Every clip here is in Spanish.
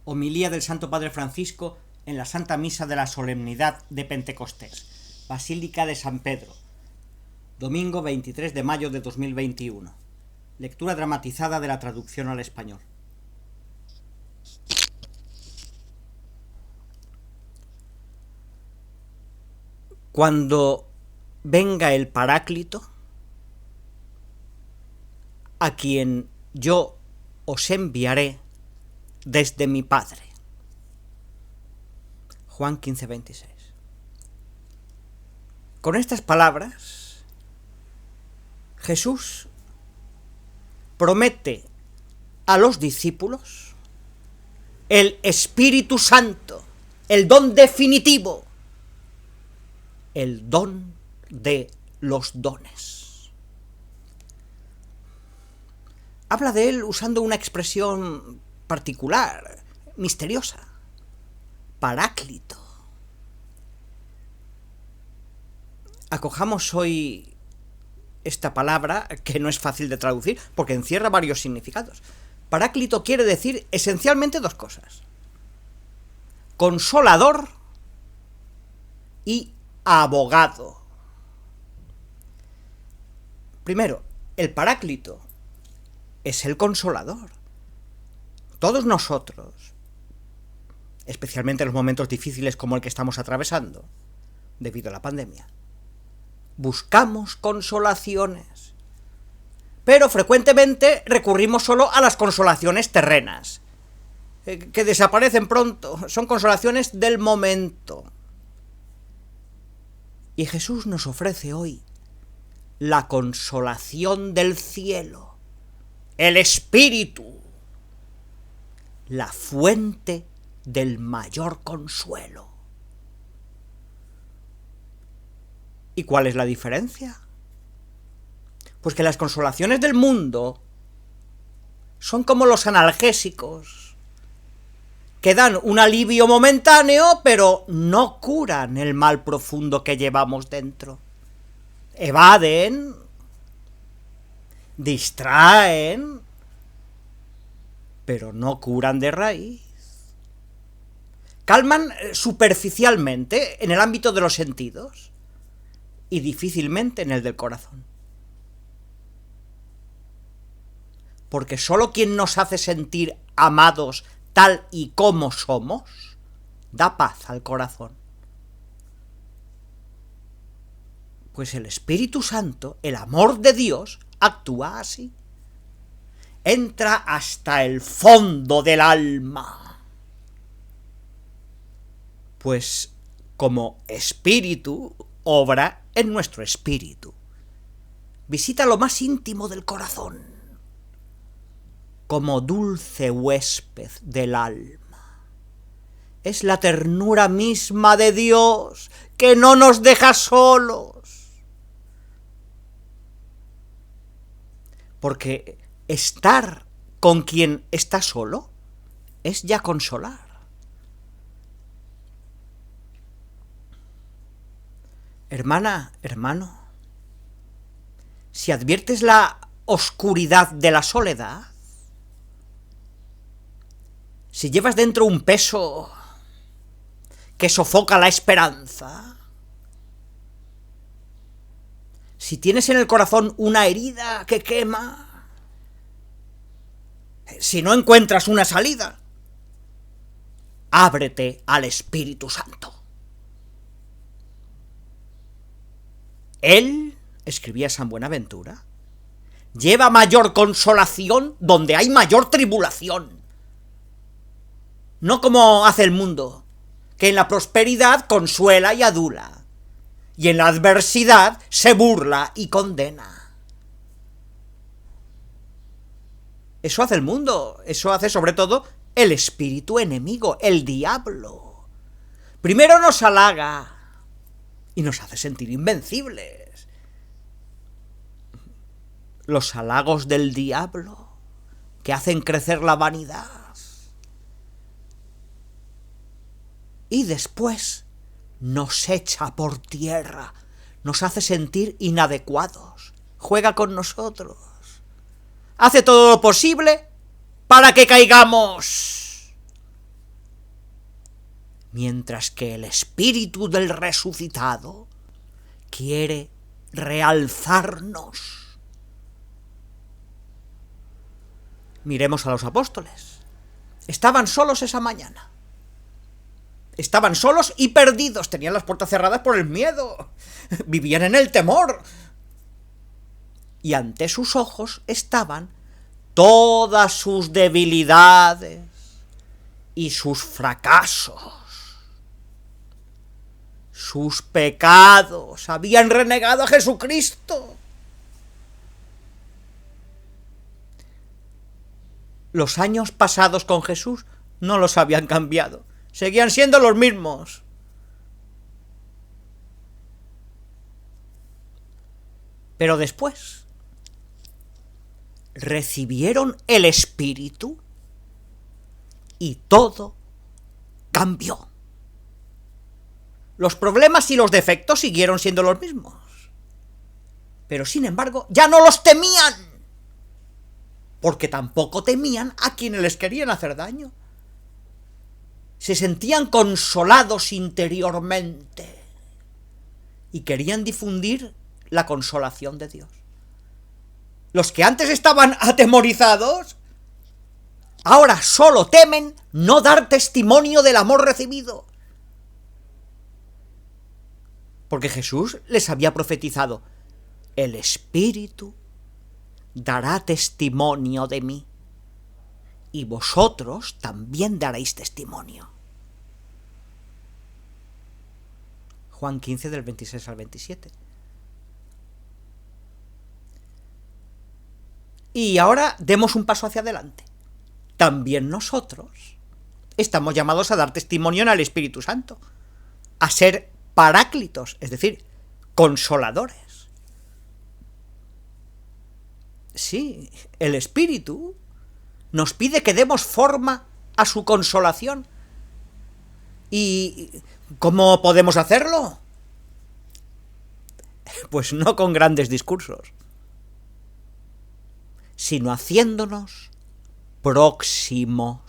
Homilía del Santo Padre Francisco en la Santa Misa de la Solemnidad de Pentecostés, Basílica de San Pedro, domingo 23 de mayo de 2021. Lectura dramatizada de la traducción al español. Cuando venga el Paráclito, a quien yo os enviaré desde mi Padre. Juan 15:26. Con estas palabras, Jesús promete a los discípulos el Espíritu Santo, el don definitivo, el don de los dones. Habla de él usando una expresión particular, misteriosa: Paráclito. Acojamos hoy esta palabra, que no es fácil de traducir porque encierra varios significados. Paráclito quiere decir esencialmente dos cosas: consolador y abogado. Primero, el Paráclito es el consolador. Todos nosotros, especialmente en los momentos difíciles como el que estamos atravesando, debido a la pandemia, buscamos consolaciones, pero frecuentemente recurrimos solo a las consolaciones terrenas, que desaparecen pronto, son consolaciones del momento. Y Jesús nos ofrece hoy la consolación del cielo, el Espíritu, la fuente del mayor consuelo. ¿Y cuál es la diferencia? Pues que las consolaciones del mundo son como los analgésicos, que dan un alivio momentáneo, pero no curan el mal profundo que llevamos dentro. Evaden, distraen, pero no curan de raíz. Calman superficialmente en el ámbito de los sentidos y difícilmente en el del corazón. Porque solo quien nos hace sentir amados tal y como somos da paz al corazón. Pues el Espíritu Santo, el amor de Dios, actúa así. Entra hasta el fondo del alma. Pues como espíritu, obra en nuestro espíritu. Visita lo más íntimo del corazón, como dulce huésped del alma. Es la ternura misma de Dios que no nos deja solos. Porque estar con quien está solo es ya consolar. Hermana, hermano, si adviertes la oscuridad de la soledad, si llevas dentro un peso que sofoca la esperanza, si tienes en el corazón una herida que quema, si no encuentras una salida, ábrete al Espíritu Santo. Él, escribía San Buenaventura, lleva mayor consolación donde hay mayor tribulación. No como hace el mundo, que en la prosperidad consuela y adula, y en la adversidad se burla y condena. Eso hace el mundo, eso hace sobre todo el espíritu enemigo, el diablo. Primero nos halaga y nos hace sentir invencibles. Los halagos del diablo, que hacen crecer la vanidad. Y después nos echa por tierra, nos hace sentir inadecuados, juega con nosotros, hace todo lo posible para que caigamos. mientras que el espíritu del resucitado quiere realzarnos. Miremos a los apóstoles. Estaban solos esa mañana. Estaban solos y perdidos. Tenían las puertas cerradas por el miedo. Vivían en el temor. Y ante sus ojos estaban todas sus debilidades y sus fracasos. Sus pecados. Habían renegado a Jesucristo. Los años pasados con Jesús no los habían cambiado. Seguían siendo los mismos. Pero después recibieron el Espíritu y todo cambió. Los problemas y los defectos siguieron siendo los mismos. Pero sin embargo, ya no los temían. Porque tampoco temían a quienes les querían hacer daño. Se sentían consolados interiormente y querían difundir la consolación de Dios. Los que antes estaban atemorizados, ahora solo temen no dar testimonio del amor recibido. Porque Jesús les había profetizado: el Espíritu dará testimonio de mí, y vosotros también daréis testimonio. Juan 15, del 26 al 27. Y ahora demos un paso hacia adelante. También nosotros estamos llamados a dar testimonio en el Espíritu Santo, a ser paráclitos, es decir, consoladores. Sí, el Espíritu nos pide que demos forma a su consolación. ¿Y cómo podemos hacerlo? Pues no con grandes discursos, sino haciéndonos próximos,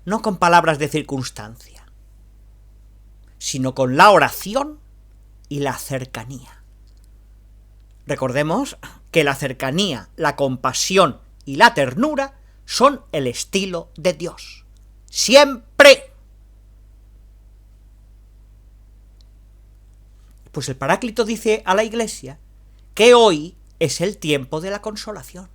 no con palabras de circunstancia, sino con la oración y la cercanía. Recordemos que la cercanía, la compasión y la ternura son el estilo de Dios. ¡Siempre! Pues el Paráclito dice a la Iglesia que hoy es el tiempo de la consolación.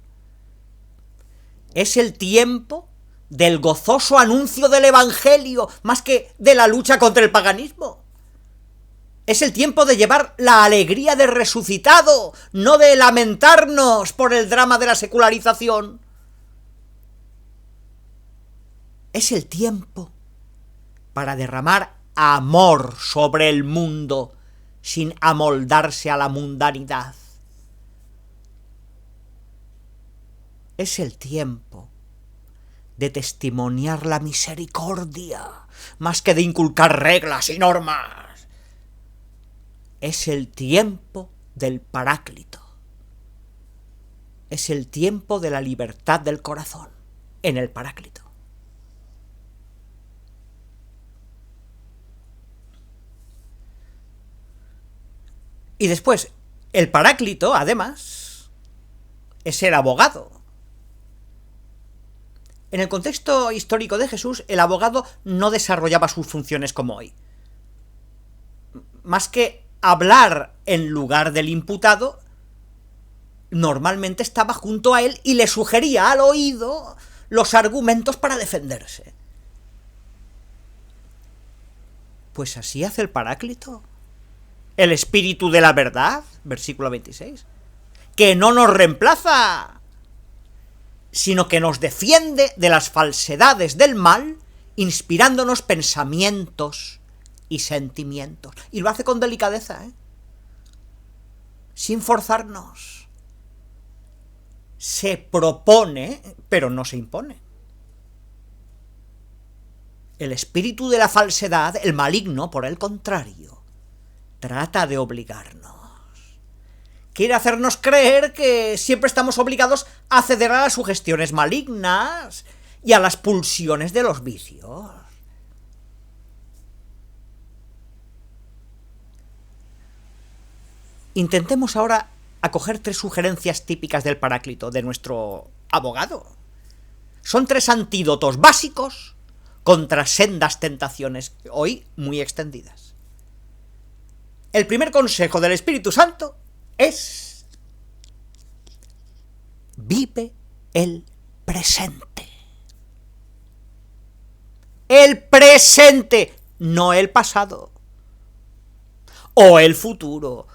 Es el tiempo del gozoso anuncio del Evangelio, más que de la lucha contra el paganismo. Es el tiempo de llevar la alegría del resucitado, no de lamentarnos por el drama de la secularización. Es el tiempo para derramar amor sobre el mundo sin amoldarse a la mundanidad. Es el tiempo de testimoniar la misericordia, más que de inculcar reglas y normas. Es el tiempo del Paráclito. Es el tiempo de la libertad del corazón en el Paráclito. Y después, el Paráclito, además, es el abogado. En el contexto histórico de Jesús, el abogado no desarrollaba sus funciones como hoy. Más que hablar en lugar del imputado, normalmente estaba junto a él y le sugería al oído los argumentos para defenderse. Pues así hace el Paráclito, el Espíritu de la verdad, versículo 26, que no nos reemplaza, sino que nos defiende de las falsedades del mal, inspirándonos pensamientos y sentimientos. Y lo hace con delicadeza, sin forzarnos. Se propone, pero no se impone. El espíritu de la falsedad, el maligno, por el contrario, trata de obligarnos. Quiere hacernos creer que siempre estamos obligados a ceder a las sugestiones malignas y a las pulsiones de los vicios. Intentemos ahora acoger 3 sugerencias típicas del Paráclito, de nuestro abogado. Son 3 antídotos básicos contra sendas tentaciones, hoy muy extendidas. El primer consejo del Espíritu Santo es: vive el presente. El presente, no el pasado o el futuro.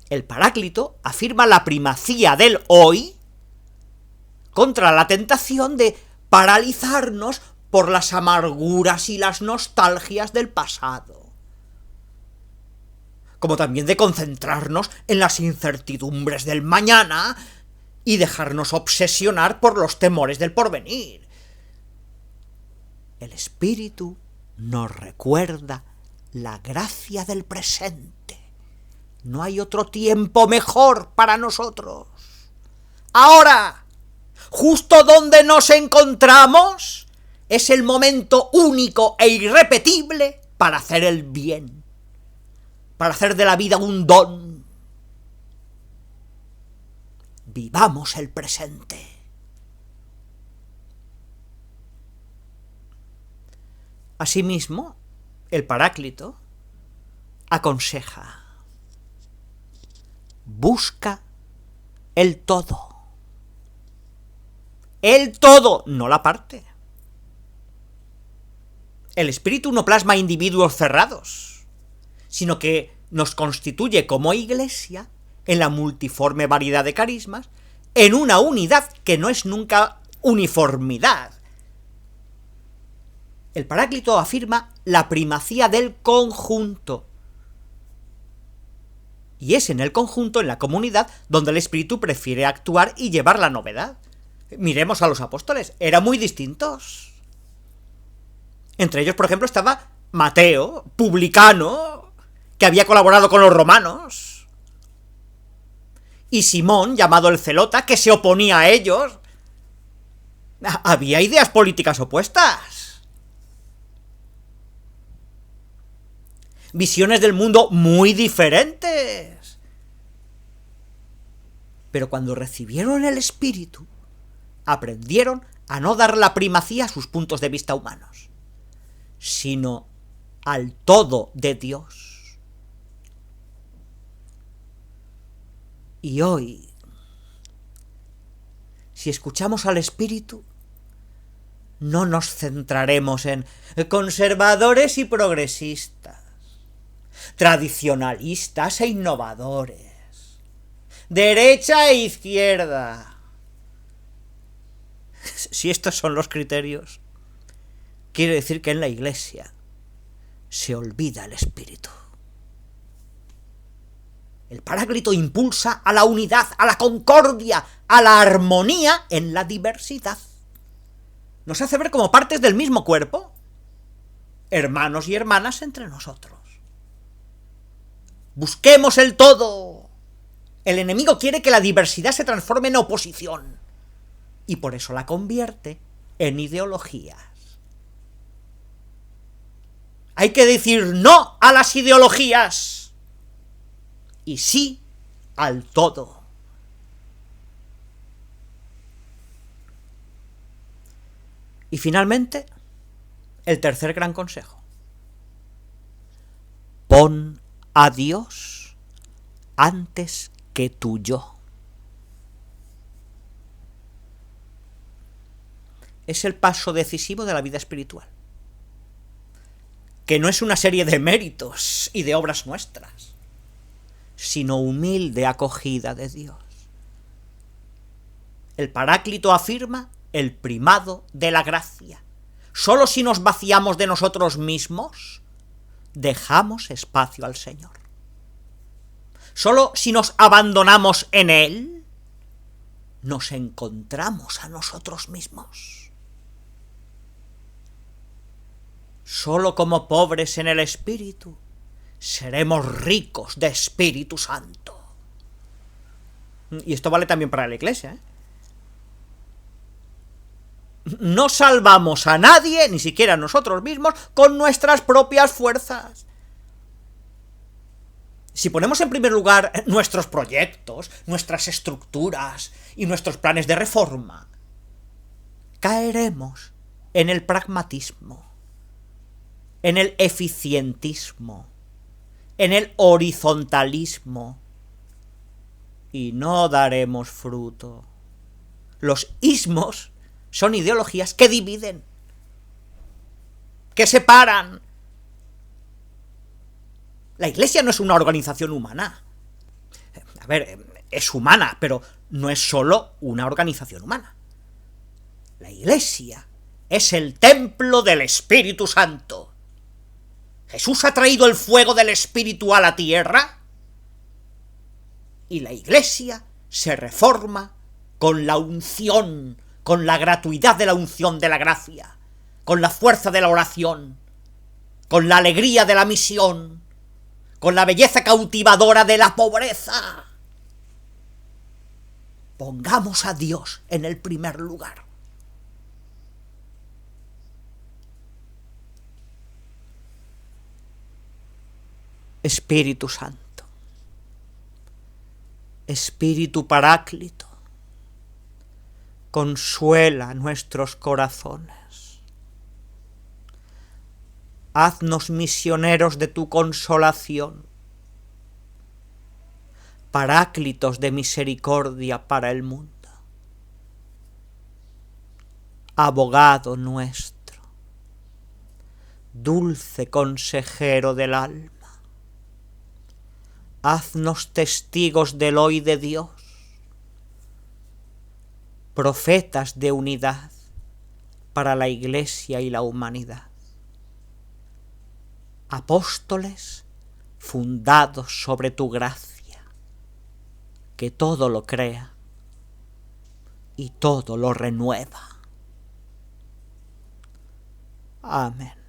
El Paráclito afirma la primacía del hoy contra la tentación de paralizarnos por las amarguras y las nostalgias del pasado, como también de concentrarnos en las incertidumbres del mañana y dejarnos obsesionar por los temores del porvenir. El Espíritu nos recuerda la gracia del presente. No hay otro tiempo mejor para nosotros. Ahora, justo donde nos encontramos, es el momento único e irrepetible para hacer el bien, para hacer de la vida un don. Vivamos el presente. Asimismo, el Paráclito aconseja: busca el todo. El todo, no la parte. El Espíritu no plasma individuos cerrados, sino que nos constituye como Iglesia en la multiforme variedad de carismas, en una unidad que no es nunca uniformidad. El Paráclito afirma la primacía del conjunto. Y es en el conjunto, en la comunidad, donde el Espíritu prefiere actuar y llevar la novedad. Miremos a los apóstoles, eran muy distintos. Entre ellos, por ejemplo, estaba Mateo, publicano, que había colaborado con los romanos. Y Simón, llamado el Zelota, que se oponía a ellos. Había ideas políticas opuestas. Visiones del mundo muy diferentes. Pero cuando recibieron el Espíritu, aprendieron a no dar la primacía a sus puntos de vista humanos, sino al todo de Dios. Y hoy, si escuchamos al Espíritu, no nos centraremos en conservadores y progresistas, tradicionalistas e innovadores, derecha e izquierda. Si estos son los criterios, quiere decir que en la Iglesia se olvida el Espíritu. El Paráclito impulsa a la unidad, a la concordia, a la armonía en la diversidad. Nos hace ver como partes del mismo cuerpo, hermanos y hermanas entre nosotros. Busquemos el todo. El enemigo quiere que la diversidad se transforme en oposición, y por eso la convierte en ideologías. Hay que decir no a las ideologías y sí al todo. Y finalmente, el tercer gran consejo: pon a Dios antes que tu yo. Es el paso decisivo de la vida espiritual, que no es una serie de méritos y de obras nuestras, sino humilde acogida de Dios. El Paráclito afirma el primado de la gracia. Solo si nos vaciamos de nosotros mismos, dejamos espacio al Señor. Solo si nos abandonamos en Él, nos encontramos a nosotros mismos. Solo como pobres en el Espíritu seremos ricos de Espíritu Santo. Y esto vale también para la Iglesia, ¿eh? No salvamos a nadie, ni siquiera a nosotros mismos, con nuestras propias fuerzas. Si ponemos en primer lugar nuestros proyectos, nuestras estructuras y nuestros planes de reforma, caeremos en el pragmatismo, en el eficientismo, en el horizontalismo, y no daremos fruto. Los ismos son ideologías que dividen, que separan. La Iglesia no es una organización humana. A ver, es humana, pero no es solo una organización humana. La Iglesia es el templo del Espíritu Santo. Jesús ha traído el fuego del Espíritu a la tierra y la Iglesia se reforma con la unción, con la gratuidad de la unción de la gracia, con la fuerza de la oración, con la alegría de la misión, con la belleza cautivadora de la pobreza. Pongamos a Dios en el primer lugar. Espíritu Santo, Espíritu Paráclito, consuela nuestros corazones. Haznos misioneros de tu consolación, paráclitos de misericordia para el mundo. Abogado nuestro, dulce consejero del alma, haznos testigos del hoy de Dios, profetas de unidad para la Iglesia y la humanidad, apóstoles fundados sobre tu gracia, que todo lo crea y todo lo renueva. Amén.